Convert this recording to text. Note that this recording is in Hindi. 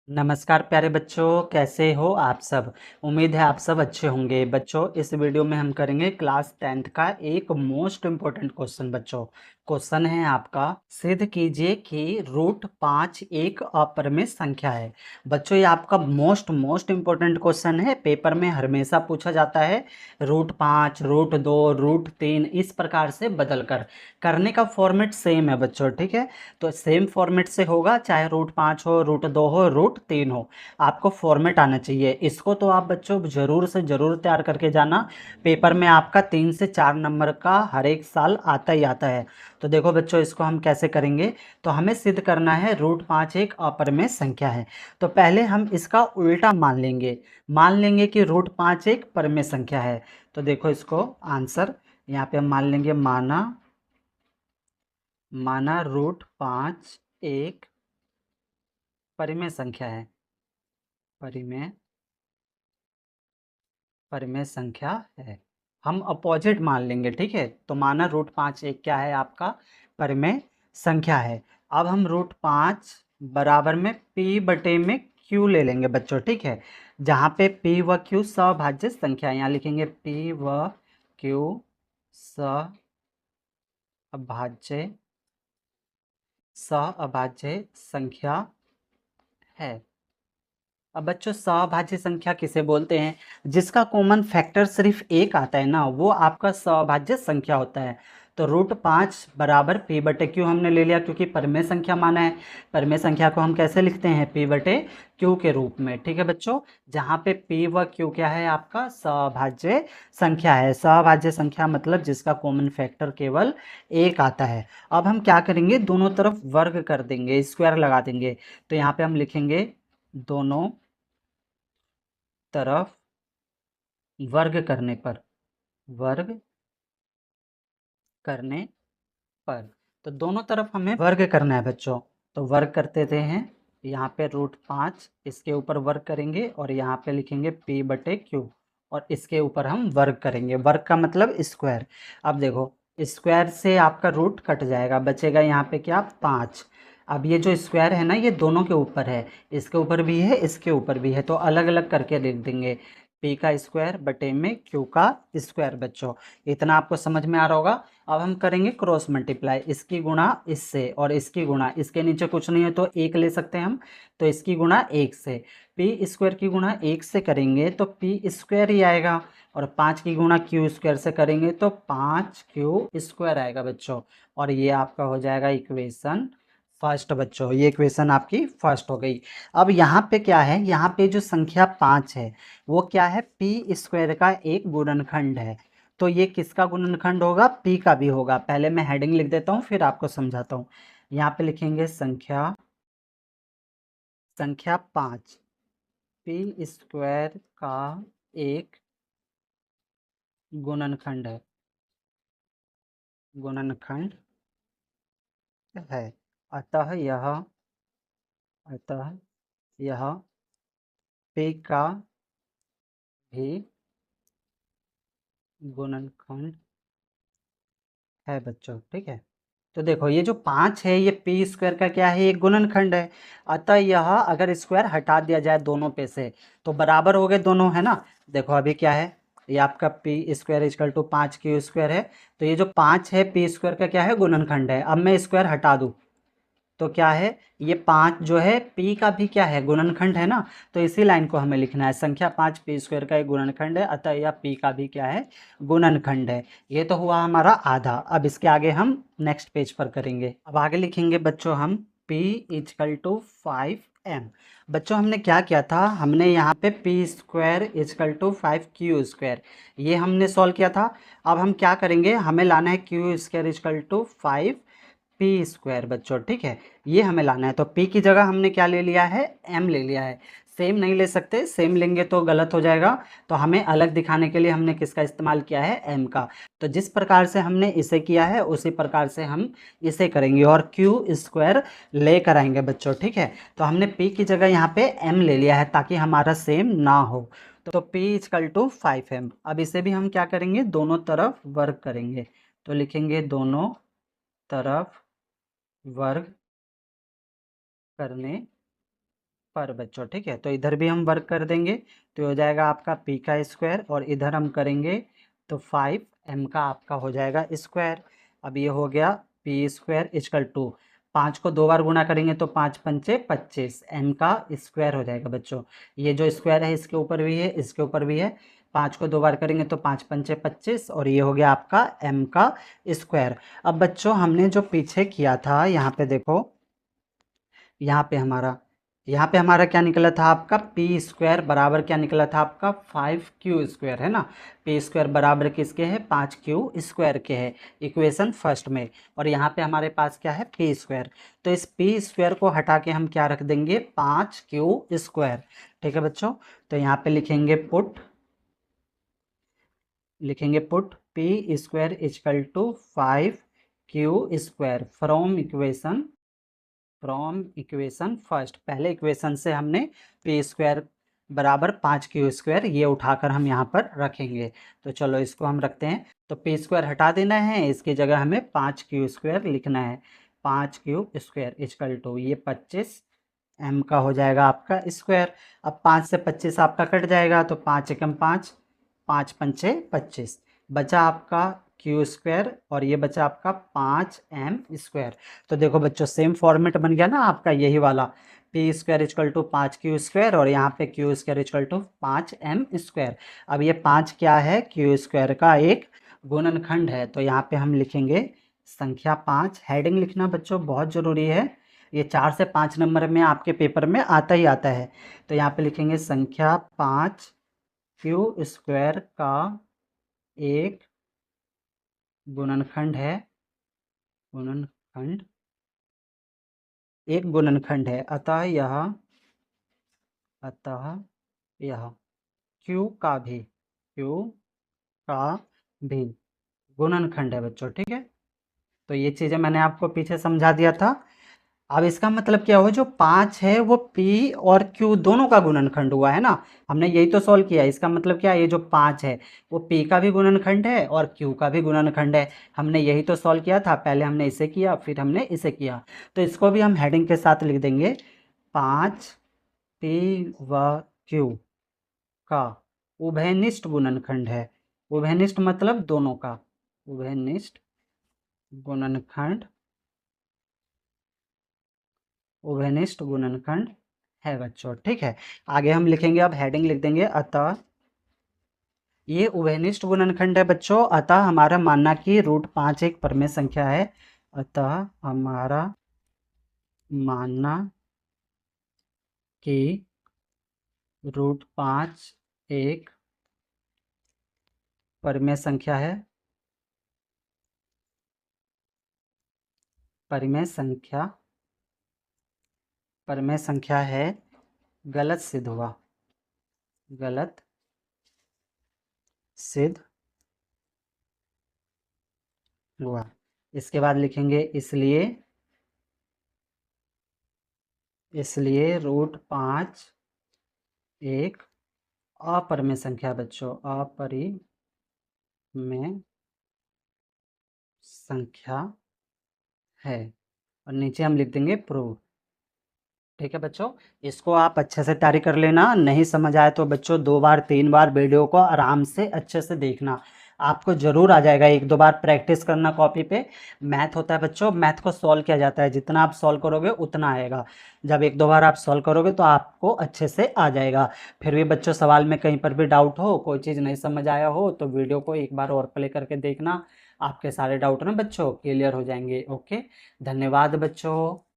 नमस्कार प्यारे बच्चों, कैसे हो आप सब। उम्मीद है आप सब अच्छे होंगे। बच्चों, इस वीडियो में हम करेंगे क्लास 10th का एक मोस्ट इम्पोर्टेंट क्वेश्चन। बच्चों, क्वेश्चन है आपका, सिद्ध कीजिए कि रूट 5 एक अपरिमेय संख्या है। बच्चों, ये आपका मोस्ट इम्पोर्टेंट क्वेश्चन है, पेपर में हमेशा पूछा जाता है। रूट 5, रूट 2, रूट 3 इस प्रकार से बदल कर करने का फॉर्मेट सेम है बच्चों, ठीक है। तो सेम फॉर्मेट से होगा, चाहे रूट 5 हो, रूट 2 हो, रूट 3 हो, आपको फॉर्मेट आना चाहिए। इसको तो आप बच्चों ज़रूर से ज़रूर तैयार करके जाना। पेपर में आपका 3 से 4 नंबर का हर एक साल आता ही आता है। तो देखो बच्चों, इसको हम कैसे करेंगे। तो हमें सिद्ध करना है रूट 5 एक अपरिमेय संख्या है। तो पहले हम इसका उल्टा मान लेंगे कि रूट 5 एक परिमेय संख्या है। तो देखो इसको आंसर यहाँ पे हम मान लेंगे, माना रूट 5 एक परिमेय संख्या है। परिमेय परिमेय संख्या है। हम अपोजिट मान लेंगे, ठीक है। तो माना रूट 5 एक क्या है आपका, परिमेय संख्या है। अब हम रूट 5 बराबर में p बटे में q ले लेंगे बच्चों, ठीक है। जहाँ पे p व q सभाज्य संख्या, यहाँ लिखेंगे p व q सअभाज्य संख्या है। अब बच्चों, सभाज्य संख्या किसे बोलते हैं, जिसका कॉमन फैक्टर सिर्फ एक आता है ना, वो आपका सभाज्य संख्या होता है। तो रूट 5 बराबर p बटे क्यू हमने ले लिया, क्योंकि परिमेय संख्या माना है। परिमेय संख्या को हम कैसे लिखते हैं, p बटे क्यू के रूप में, ठीक है बच्चों। जहाँ पे p व q क्या है, आपका सभाज्य संख्या है। सभाज्य संख्या मतलब जिसका कॉमन फैक्टर केवल एक आता है। अब हम क्या करेंगे, दोनों तरफ वर्ग कर देंगे, स्क्वायर लगा देंगे। तो यहाँ पे हम लिखेंगे दोनों तरफ वर्ग करने पर तो दोनों तरफ हमें वर्ग करना है बच्चों। तो वर्ग करते थे हैं, यहाँ पे रूट 5 इसके ऊपर वर्ग करेंगे और यहाँ पे लिखेंगे p बटे क्यू, और इसके ऊपर हम वर्ग करेंगे। वर्ग का मतलब स्क्वायर। अब देखो, स्क्वायर से आपका रूट कट जाएगा, बचेगा यहाँ पे क्या, 5। अब ये जो स्क्वायर है ना, ये दोनों के ऊपर है, इसके ऊपर भी है, इसके ऊपर भी है, तो अलग अलग करके लिख देंगे। p का स्क्वायर बटे में q का स्क्वायर। बच्चों, इतना आपको समझ में आ रहा होगा। अब हम करेंगे क्रॉस मल्टीप्लाई, इसकी गुणा इससे और इसकी गुणा, इसके नीचे कुछ नहीं है तो एक ले सकते हैं हम, तो इसकी गुणा एक से। पी स्क्वायर की गुणा एक से करेंगे तो पी स्क्वायर ही आएगा, और 5 की गुणा क्यू स्क्वायर से करेंगे तो 5q स्क्वायर आएगा बच्चों। और ये आपका हो जाएगा इक्वेशन फर्स्ट। बच्चों, ये इक्वेशन आपकी फर्स्ट हो गई। अब यहाँ पे क्या है, यहाँ पे जो संख्या 5 है वो क्या है, पी स्क्वायर का एक गुणनखंड है। तो ये किसका गुणनखंड होगा, p का भी होगा। पहले मैं हेडिंग लिख देता हूँ, फिर आपको समझाता हूँ। यहाँ पे लिखेंगे संख्या 5 p स्क्वायर का एक गुणनखंड है। अतः यह p का भी गुणनखंड है बच्चों, ठीक है। तो देखो, ये जो 5 है ये पी स्क्वायर का क्या है, एक गुणनखंड है। अतः यह अगर स्क्वायर हटा दिया जाए दोनों पे से तो बराबर हो गए दोनों, है ना। देखो अभी क्या है, ये आपका p square equal to 5q square है। तो ये जो 5 है पी स्क्वायर का क्या है, गुणनखंड है। अब मैं स्क्वायर हटा दूँ तो क्या है, ये 5 जो है p का भी क्या है, गुणनखंड है ना। तो इसी लाइन को हमें लिखना है, संख्या 5 पी स्क्वायर का एक गुणनखंड है, अतः यह p का भी क्या है, गुणनखंड है। ये तो हुआ हमारा आधा। अब इसके आगे हम नेक्स्ट पेज पर करेंगे। अब आगे लिखेंगे बच्चों हम p इजकल टू 5m। बच्चों, हमने क्या किया था, हमने यहाँ पे p square equal to 5q square ये हमने सॉल्व किया था। अब हम क्या करेंगे, हमें लाना है q square equal to 5 p square बच्चों, ठीक है। ये हमें लाना है। तो p की जगह हमने क्या ले लिया है, m ले लिया है। सेम नहीं ले सकते, सेम लेंगे तो गलत हो जाएगा। तो हमें अलग दिखाने के लिए हमने किसका इस्तेमाल किया है, m का। तो जिस प्रकार से हमने इसे किया है उसी प्रकार से हम इसे करेंगे और q स्क्वायर लेकर आएंगे बच्चों, ठीक है। तो हमने p की जगह यहाँ पे m ले लिया है ताकि हमारा सेम ना हो। तो p इजकल टू 5m। अब इसे भी हम क्या करेंगे, दोनों तरफ वर्ग करेंगे। तो लिखेंगे दोनों तरफ वर्ग करने पर बच्चों, ठीक है। तो इधर भी हम वर्क कर देंगे, तो हो जाएगा आपका पी का स्क्वायर, और इधर हम करेंगे तो 5m का आपका हो जाएगा स्क्वायर। अब ये हो गया पी स्क्वायर इजकल टू 5 को 2 बार गुणा करेंगे तो 5 पंचे 25 m का स्क्वायर हो जाएगा बच्चों। ये जो स्क्वायर है इसके ऊपर भी है, इसके ऊपर भी है। 5 को 2 बार करेंगे तो 5 पंचे 25, और ये हो गया आपका m का स्क्वायर। अब बच्चों हमने जो पीछे किया था, यहाँ पे देखो, यहाँ पे हमारा क्या निकला था आपका पी स्क्वायर बराबर क्या निकला था आपका 5q स्क्वायर, है ना। पी स्क्वायर बराबर किसके है, 5q स्क्वायर के है इक्वेशन फर्स्ट में। और यहाँ पे हमारे पास क्या है पी स्क्वायर, तो इस पी स्क्वायर को हटा के हम क्या रख देंगे 5q स्क्वायर, ठीक है बच्चों। तो यहाँ पे लिखेंगे put p square equal to 5q square from equation first. पहले इक्वेशन से हमने पी स्क्वायर बराबर 5q स्क्वायर ये उठाकर हम यहाँ पर रखेंगे। तो चलो इसको हम रखते हैं, तो पी स्क्वायर हटा देना है, इसकी जगह हमें 5q स्क्वायर लिखना है। 5q स्क्वायर इजकल टू ये 25 m का हो जाएगा आपका स्क्वायर। अब 5 से 25 आपका कट जाएगा, तो 5 एकम 5, 5 पंचे 25, बचा आपका क्यू स्क्वायर, और ये बचा आपका 5m स्क्वायर। तो देखो बच्चों सेम फॉर्मेट बन गया ना आपका, यही वाला p square equal to 5q square, और यहाँ पे q square equal to 5m square. अब ये 5 क्या है, क्यू स्क्वायर का एक गुणनखंड है। तो यहाँ पे हम लिखेंगे संख्या 5। हेडिंग लिखना बच्चों बहुत ज़रूरी है, ये 4 से 5 नंबर में आपके पेपर में आता ही आता है। तो यहाँ पे लिखेंगे संख्या 5 क्यू स्क्वायर का एक गुणनखंड है, अतः यह क्यू का भी गुणनखंड है बच्चों, ठीक है। तो ये चीज़ें मैंने आपको पीछे समझा दिया था। अब इसका मतलब क्या हुआ, जो 5 है वो P और Q दोनों का गुणनखंड हुआ है ना, हमने यही तो सॉल्व किया। इसका मतलब क्या है, ये जो 5 है वो P का भी गुणनखंड है और Q का भी गुणनखंड है। हमने यही तो सॉल्व किया था, पहले हमने इसे किया फिर हमने इसे किया। तो इसको भी हम हेडिंग के साथ लिख देंगे 5 P व Q का उभयनिष्ठ गुणनखंड है। उभयनिष्ठ मतलब दोनों का, उभयनिष्ठ गुणनखंड है बच्चों, ठीक है। आगे हम लिखेंगे, अब हेडिंग लिख देंगे अतः ये उभयनिष्ठ गुणनखंड है बच्चों। अतः हमारा मानना कि √5 एक परमेय संख्या है। अतः हमारा मानना कि √5 एक परमेय संख्या है, परमेय संख्या है, गलत सिद्ध हुआ। इसके बाद लिखेंगे इसलिए √5 एक अपरमेय संख्या बच्चों, अपरिमेय संख्या है। और नीचे हम लिख देंगे प्रूव, ठीक है बच्चों। इसको आप अच्छे से तैयारी कर लेना, नहीं समझ आए तो बच्चों 2 बार 3 बार वीडियो को आराम से अच्छे से देखना, आपको जरूर आ जाएगा। 1-2 बार प्रैक्टिस करना कॉपी पे। मैथ होता है बच्चों, मैथ को सॉल्व किया जाता है, जितना आप सॉल्व करोगे उतना आएगा। जब 1-2 बार आप सॉल्व करोगे तो आपको अच्छे से आ जाएगा। फिर भी बच्चों सवाल में कहीं पर भी डाउट हो, कोई चीज़ नहीं समझ आया हो, तो वीडियो को एक बार और प्ले करके देखना, आपके सारे डाउट ना बच्चों क्लियर हो जाएंगे। ओके, धन्यवाद बच्चों।